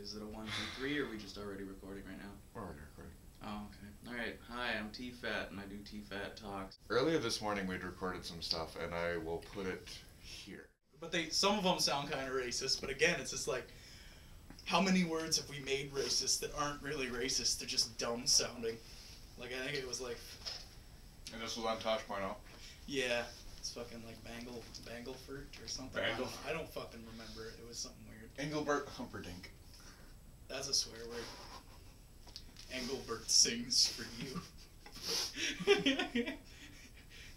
Is it a 1, 2, 3, or are we just already recording right now? We're already recording. Oh, okay. Alright, hi, I'm TFAT, and I do TFAT Talks. Earlier this morning we'd recorded some stuff, and I will put it here. But some of them sound kind of racist, but again, it's just like, how many words have we made racist that aren't really racist? They're just dumb sounding. Like, I think it was like... And this was on Tosh.0? Yeah. It's fucking like Banglefort or something. I don't fucking remember it. It was something weird. Engelbert Humperdinck. That's a swear word. Engelbert sings for you.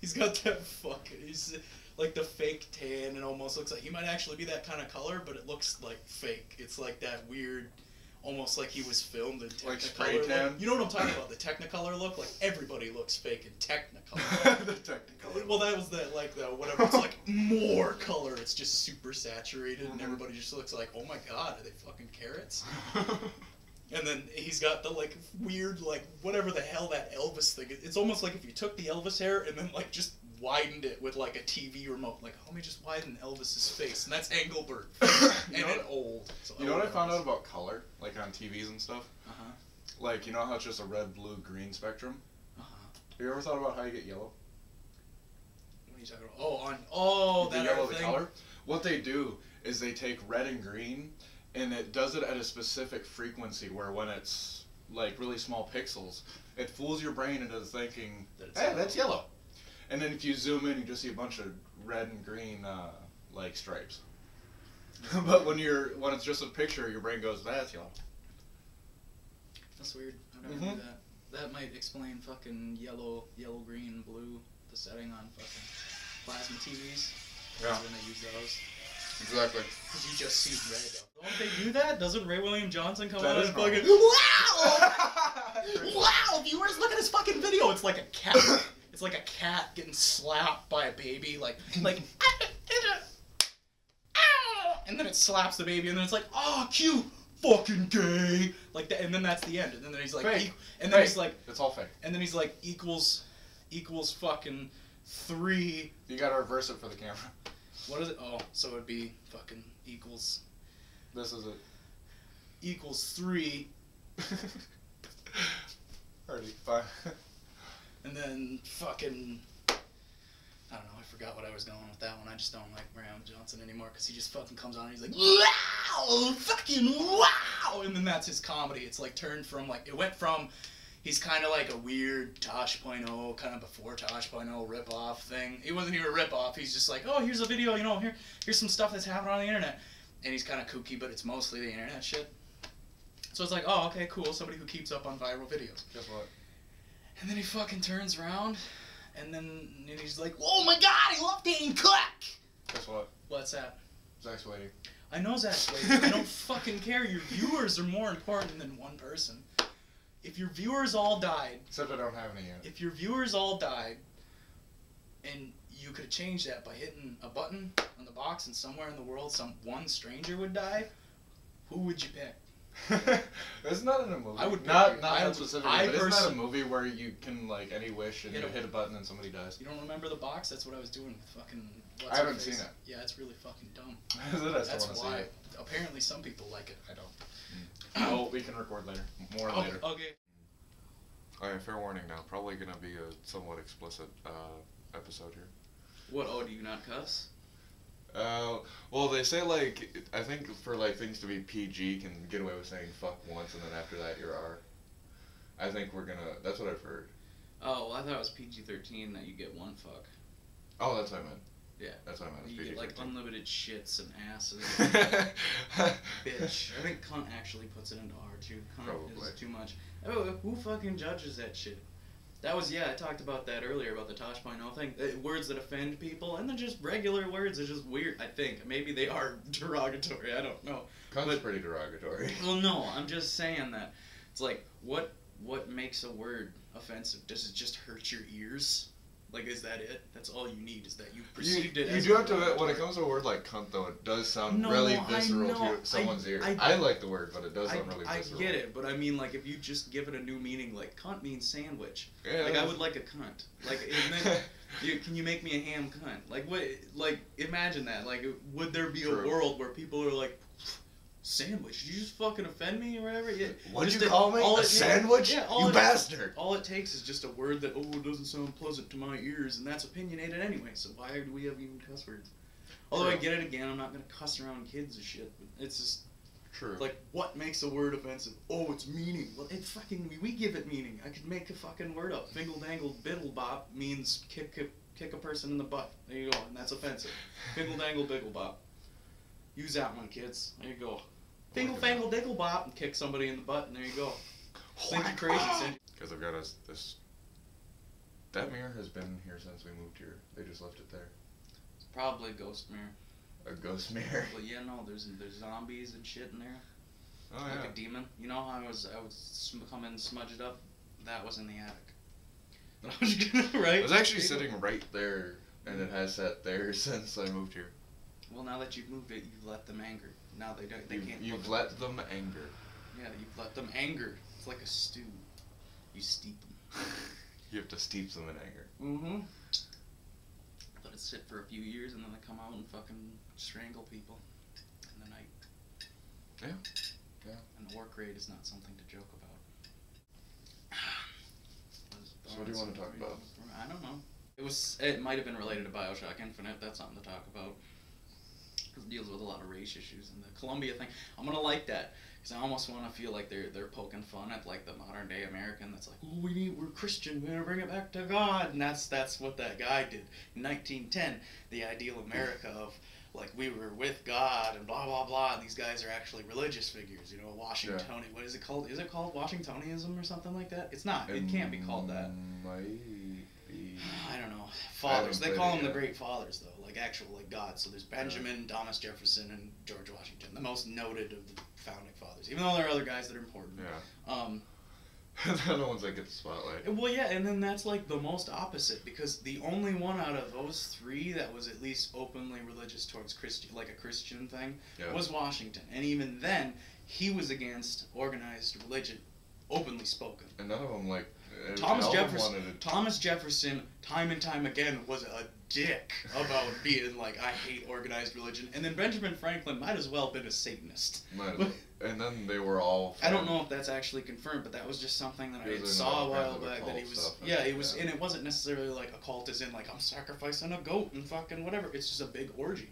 He's got that fucking... He's like the fake tan and almost looks like... He might actually be that kind of color, but it looks like fake. It's like that weird... Almost like he was filmed in Technicolor. Like spray tan? Look. You know what I'm talking about? The Technicolor look? Like, everybody looks fake in Technicolor. The Technicolor. Well, that was like the whatever. It's like more color. It's just super saturated, and everybody just looks like, oh my god, are they fucking carrots? And then he's got the like weird like whatever the hell that Elvis thing is. It's almost like if you took the Elvis hair and then like just widened it with like a TV remote. Like, let me just widen Elvis's face, and that's Engelbert. And an old. So you know what I found out about color, like on TVs and stuff? Uh-huh. Like, you know how it's just a red, blue, green spectrum? Uh-huh. Have you ever thought about how you get yellow? What are you talking about? Oh, that yellow, thing? the color? What they do is they take red and green, and it does it at a specific frequency where when it's like really small pixels, it fools your brain into thinking, hey, that's yellow. And then if you zoom in, you just see a bunch of red and green like stripes. But when it's just a picture, your brain goes, that's yellow. That's weird. I never knew that. That might explain fucking yellow, green, blue, the setting on fucking plasma TVs. Yeah. When they use those. Exactly. Because you just see red. Don't they do that? Doesn't Ray William Johnson come out and fucking wow! Wow, viewers, look at this fucking video. It's like a cat. It's like a cat getting slapped by a baby, like, and then it slaps the baby, and then it's like, oh, cute, fucking gay, like that, and then that's the end, and then he's like, fake. And then he's like, it's all fake. And then he's like, equals fucking 3. You gotta reverse it for the camera. What is it? Oh, so it'd be fucking equals. This is it. Equals 3. Already, fine. And then fucking, I don't know, I forgot what I was going with that one. I just don't like Ray William Johnson anymore because he just fucking comes on and he's like, wow, fucking wow, and then that's his comedy. It's like turned from like, it went from, he's kind of like a weird Tosh.0, kind of before Tosh.0 rip-off thing. He wasn't even a rip-off, he's just like, oh, here's a video, you know, here's some stuff that's happening on the internet. And he's kind of kooky, but it's mostly the internet shit. So it's like, oh, okay, cool, somebody who keeps up on viral videos. Guess what? And then he fucking turns around, and then he's like, oh my god, I love Dane Cook! Guess what? What's that? Zach's waiting. I know Zach's waiting. I don't fucking care. Your viewers are more important than one person. If your viewers all died... Except I don't have any yet. If your viewers all died, and you could change that by hitting a button on the box and somewhere in the world one stranger would die, who would you pick? Isn't that in a movie? I would not that specifically, but isn't that a movie where you can like any wish and you hit a button and somebody dies? You don't remember the box? That's what I was doing with fucking. I haven't seen it. Yeah, it's really fucking dumb. Is it? That's why. Apparently, some people like it. I don't. Oh, we can record later. More later. Okay. Alright, fair warning now. Probably gonna be a somewhat explicit episode here. What? Oh, do you not cuss? Well, they say, like, I think for, like, things to be PG, can get away with saying fuck once, and then after that, you're R. I think we're gonna, that's what I've heard. Oh, well, I thought it was PG-13 that you get one fuck. Oh, that's what I meant. Yeah. That's what I meant, You PG-13. get, like, unlimited shits and asses. Bitch. I think cunt actually puts it into R, too. Cunt Probably. is too much. Oh, who fucking judges that shit? That was, yeah, I talked about that earlier, about the Tosh.0 thing. Words that offend people, and then just regular words are just weird, I think. Maybe they are derogatory, I don't know. Cunt's pretty derogatory. Well, no, I'm just saying that. It's like, what makes a word offensive? Does it just hurt your ears? Like, is that it? That's all you need, is that you perceived it as... You do have to, when it comes to a word like cunt, though, it does sound really visceral to someone's ear. I like the word, but it does sound really visceral. I get it, but I mean, like, if you just give it a new meaning, like, cunt means sandwich. Yeah, like, I would like a cunt. Like, and then, can you make me a ham cunt? Like, what, like, imagine that. Like, would there be a world where people are like, Sandwich. Did you just fucking offend me or whatever? Yeah. What'd you call me? A sandwich? Yeah, you bastard. All it takes is just a word that, it doesn't sound pleasant to my ears, and that's opinionated anyway, so why do we have even cuss words? Although I get it again, I'm not going to cuss around kids and shit, but it's just... True. Like, what makes a word offensive? Oh, it's meaning. Well, it fucking... We give it meaning. I could make a fucking word up. Fingle dangle biddle bop means kick a person in the butt. There you go, and that's offensive. Fingle dangle biggle bop. Use that one, kids. There you go. Fingle fangle diggle bop and kick somebody in the butt, and there you go. Think you're crazy, Cindy. Because I've got this... That mirror has been here since we moved here. They just left it there. It's probably a ghost mirror. A ghost mirror? Well, yeah, no, there's zombies and shit in there. Oh, like yeah. a demon. You know how I would come in and smudge it up? That was in the attic. But I was gonna, right? It was actually sitting right there, and it has sat there since I moved here. Well, now that you've moved it, you've let them anger. Now they can't. You've let them anger. Yeah, you've let them anger. It's like a stew. You steep them. You have to steep them in anger. Mm-hmm. Let it sit for a few years, and then they come out and fucking strangle people in the night. Yeah. Yeah. And the work rate is not something to joke about. So what do you want to talk about? I don't know. It might have been related to BioShock Infinite. That's something to talk about. It deals with a lot of race issues, and the Columbia thing. I'm gonna like that because I almost want to feel like they're poking fun at like the modern day American that's like, oh, we're Christian, we're gonna bring it back to God, and that's what that guy did in 1910. The ideal America of like we were with God and blah blah blah, and these guys are actually religious figures, you know, Washingtonian. Yeah. What is it called? Is it called Washingtonianism or something like that? It's not. It can't be called that. Might be. I don't know. Fathers. They call them the Great Fathers, though, like actual like gods. So there's Benjamin, Thomas Jefferson, and George Washington, the most noted of the founding fathers. Even though there are other guys that are important. Yeah. They're the ones that get the spotlight. Well, yeah, and then that's like the most opposite because the only one out of those three that was at least openly religious towards Christian, like a Christian thing, was Washington. And even then, he was against organized religion, openly spoken. And none of them like. Thomas Jefferson, time and time again, was a dick about being like, I hate organized religion. And then Benjamin Franklin might as well have been a Satanist. And then they were all. I don't know if that's actually confirmed, but that was just something that I saw a while back. That he was, it was, and it wasn't necessarily like a cult, as in like I'm sacrificing a goat and fucking whatever. It's just a big orgy.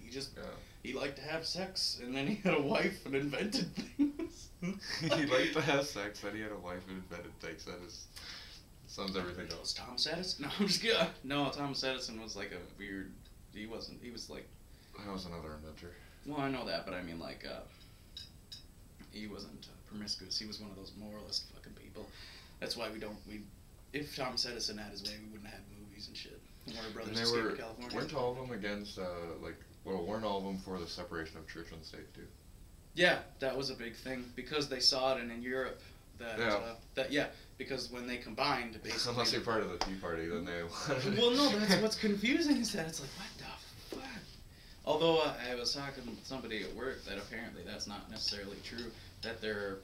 He liked to have sex, and then he had a wife and invented things. He liked to have sex, then he had a wife and invented things. That is. Sums everything else. Was Thomas Edison? No, I'm just kidding. No, Thomas Edison was like a weird. He wasn't. He was like. That was another inventor. Well, I know that, but I mean, like, he wasn't promiscuous. He was one of those moralist fucking people. That's why if Thomas Edison had his way, we wouldn't have had movies and shit. Warner Brothers Escape to California. Weren't all of them against, weren't all of them for the separation of church and state, too? Yeah, that was a big thing, because they saw it, and in Europe, because when they combined, basically... Unless you're part of the Tea Party, then they... Well, no, that's what's confusing, is that it's like, what the fuck? Although I was talking with somebody at work that apparently that's not necessarily true, that there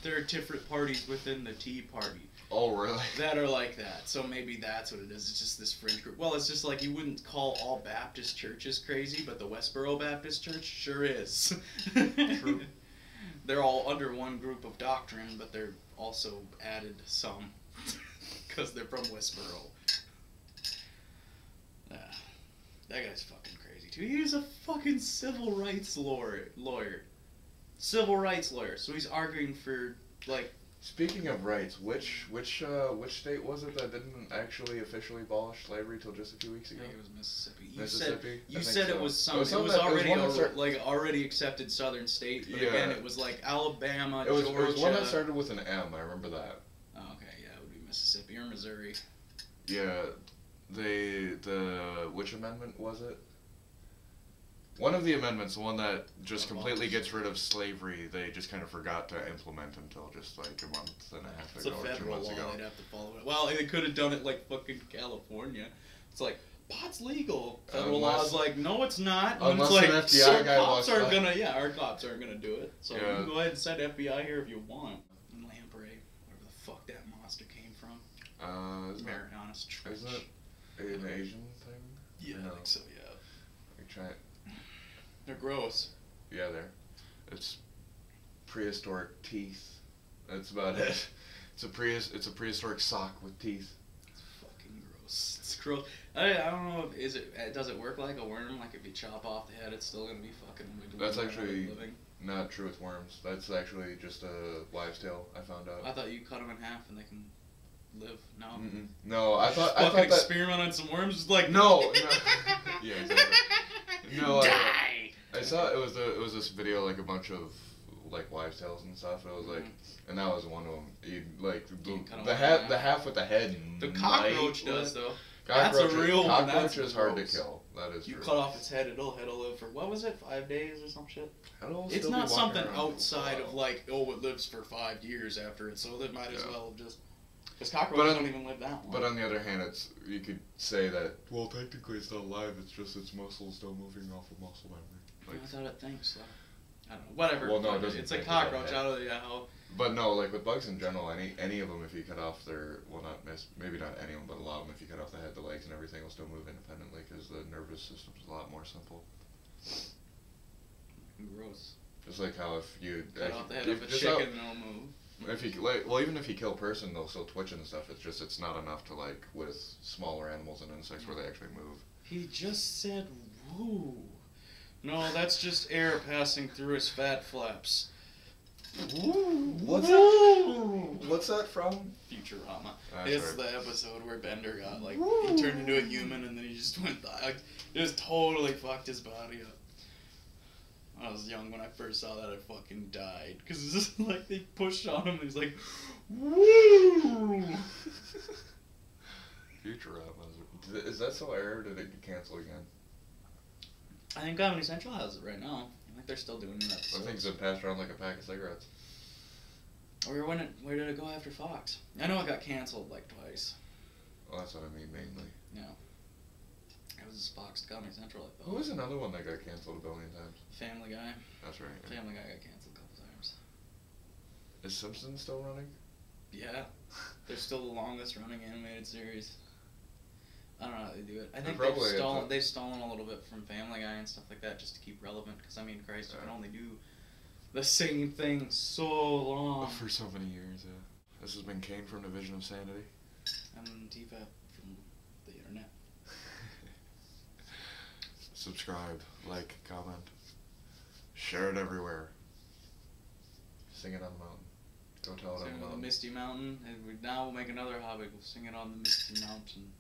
are different parties within the Tea Party. Oh, really? That are like that. So maybe that's what it is. It's just this fringe group. Well, it's just like you wouldn't call all Baptist churches crazy, but the Westboro Baptist Church sure is. True. They're all under one group of doctrine, but they're also added some because they're from Westboro. That guy's fucking crazy too. He's a fucking civil rights lawyer. Civil rights lawyer. So he's arguing for like. Speaking of rights, which state was it that didn't actually officially abolish slavery till just a few weeks ago? I think it was Mississippi. Mississippi? You said it was some. It was already already accepted Southern state. But again, it was like Alabama, Georgia. It was one that started with an M. I remember that. Oh, okay, yeah, it would be Mississippi or Missouri. Yeah, which amendment was it? One of the amendments, the one that just completely gets rid of slavery, they just kind of forgot to implement until just like a month and a half ago or 2 months ago. They'd have to follow it. Well, they could have done it like fucking California. It's like, pot's legal. Federal law is like, no, it's not. And unless it's like, an FBI guy walks by. Our cops aren't gonna do it. So you can go ahead and send FBI here if you want. And Lamprey, wherever the fuck that monster came from. Mariana's Trench. Isn't it an Asian thing? Yeah, I think so, yeah. We try it. They're gross. Yeah, prehistoric teeth. That's about it. It's a prehistoric sock with teeth. It's fucking gross. It's gross. I don't know. Does it work like a worm? Like if you chop off the head, it's still gonna be fucking. That's actually not true with worms. That's actually just a wives' tale. I found out. I thought you cut them in half and they can live. No. Mm-mm. No, I thought experiment on some worms. Just like no. Yeah, exactly. No, die. I saw it was this video like a bunch of like wives' tales and stuff. It was like, and that was one of them. You like the half with the head. The cockroach does though. That's a real one. Cockroach is hard to kill. That is you true. cut off its head, it'll live for, what was it, 5 days or some shit? It's still not be something walking around outside for a of while. like, oh, it lives for 5 years after it, so they might as well have just, because cockroaches don't even live that long. But on the other hand, you could say that, well, technically it's not alive, it's just its muscles still moving off of muscle memory. Like, I thought it thinks so. I don't know, whatever. Well, no, it doesn't it's a think cockroach about out of the, how... But no, like with bugs in general, any of them, if you cut off their, well, maybe not any of them, but a lot of them, if you cut off the head, the legs and everything will still move independently because the nervous system's a lot more simple. Gross. Just like how if you cut off the head of a chicken, they'll move. If you well, even if you kill a person, they'll still twitch and stuff. It's not enough to like with smaller animals and insects where they actually move. He just said woo. No, that's just air passing through his fat flaps. Woo. What's that from? Futurama. That's It's right. the episode where Bender got like he turned into a human and then he just went just totally fucked his body up. When I was young, when I first saw that, I fucking died because it's just like they pushed on him and he's like, woo. Futurama. Is that so aired or did it get canceled again? I think Comedy Central has it right now. I think they're still doing that. I think it's been passed around like a pack of cigarettes. Where did it go after Fox? I know it got canceled like twice. Well, that's what I mean mainly. Yeah. It was Fox Comedy Central. I thought. Who was another one that got canceled a billion times? Family Guy. That's right. Yeah. Family Guy got canceled a couple times. Is Simpsons still running? Yeah. They're still the longest running animated series. I don't know how they do it. I think they've stolen a little bit from Family Guy and stuff like that just to keep relevant. Because I mean, Christ, you can only do the same thing so long. For so many years, yeah. This has been Kane from Division of Sanity. I'm TeeFAT from the internet. Subscribe, like, comment, share it everywhere. Sing it on the mountain. Go tell it on the mountain. Misty Mountain, and now we'll make another hobby. We'll sing it on the Misty Mountain.